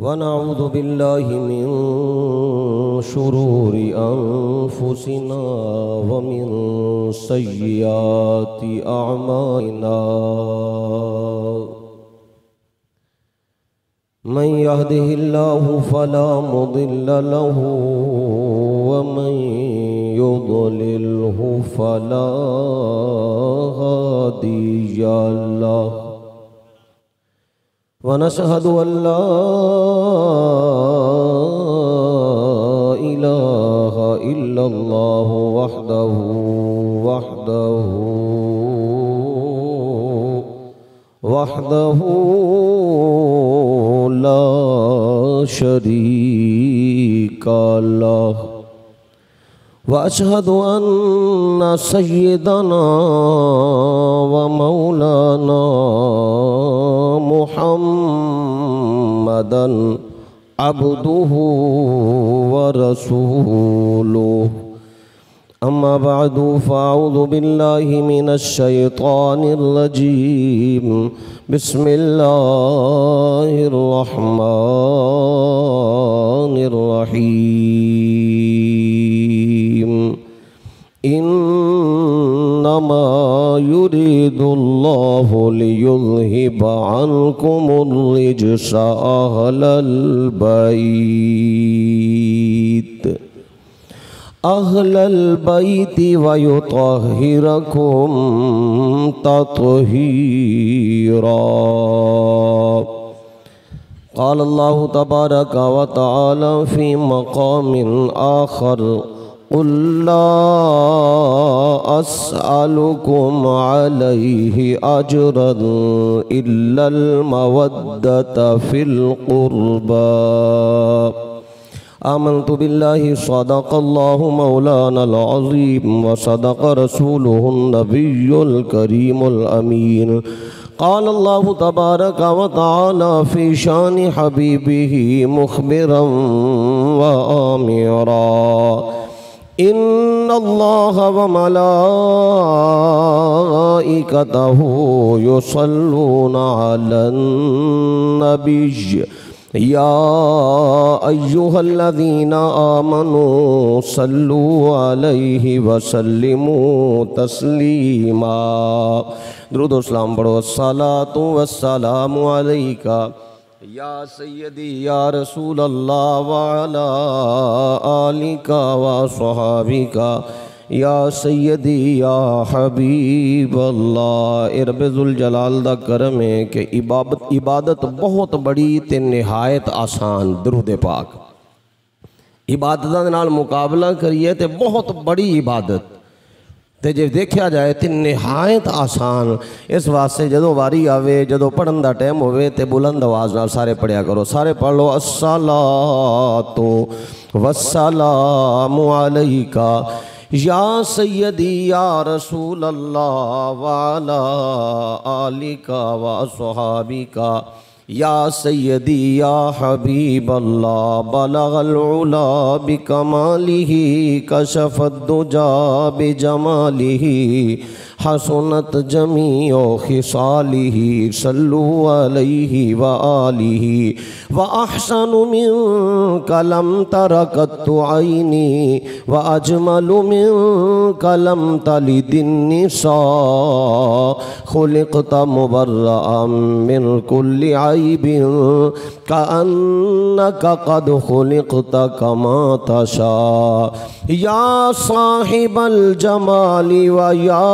वनऊज़ु बिल्लाहि मिन शुरूरि अनफुसिना व मिन सय्यिआति अअमालिना मन यहदिहिल्लाहु फला मुदिल्ल लहु व मन युद्लिल्हु फला हादिय लहु वनशहदु अल्ला इलाहा इल्लल्लाहु वहदहु ला शरीका लहु व अशहदु अन्ना सय्यदना व मौलाना मुहम्मदन अब्दुहु व रसूलुहु अम्मा बअदु फ़अऊज़ु बिल्लाहि मिनश शैतानिर रजीम बिस्मिल्लाहिर रहमानिर रहीम इन्नमा युरीदुल्लाहु लियुज़हिबा अन्कुमुर रिज्सा अहलल बैति व युतहिरकुम तत्हीरा। क़ाल अल्लाहु तबारक व तआला फ़ी मक़ामिन आख़र क़ुल ला अस्अलुकुम अलैहि अजरन इल्लल मवद्दत फ़िल क़ुर्बा आमन्तु बिल्लाहि सदक़ल्लाहु मौलानल अज़ीम व सदक़ रसूलुहुन नबियुल करीमुल अमीन। क़ाल अल्लाहु तबारक व तआला फ़ी शानि हबीबिही मुख़बिरन व आमिरा इन्नल्लाह व मलाइकतहु युसल्लूना अलन नबिय्य या अय्युहल्लज़ीना आमनू सल्लू अलैहि वसल्लिमू तस्लीमा। दुरूद व सलाम पढ़ो। अस्सलातु वस्सलामु अलैका या सय्यदी या रसूल अल्लाह व अला आलिका व अस्हाबिका या सय्यदी या हबीब अल्लाह। रब ज़ुल जलाल दा करम है कि इबादत बहुत बड़ी ते निहायत आसान। दरूद पाक इबादत नाल मुकाबला करिए तो बहुत बड़ी इबादत ते जे देखा जाए तो निहायत आसान। इस वास्ते जदों वारी आवे जदों पढ़न दा टाइम होवे ते बुलंद आवाज़ नाल सारे पढ़िया करो। सारे पढ़ लो। अस्सलातु वस्सलामु अलैका या सय्यदी या रसूल अल्लाह व अला आलिका व अस्हाबिका या सय्यदी या हबीब अल्लाह बलगल उला बिकमालिही कशफद दुजा बिजमालिही हसनत जमीओ खिसालिही सल्लू अलैहि व आलिही व अहसनु मिन कलम तरकत्तु आइनी व अजमलु मिन कलम तलिदिन निसा खुलिक़ता मुबर्रअम मिन कुल्ली आइबिन कअन्नका क़द खुलिक़ता कमा तशा या साहिबल जमाली व या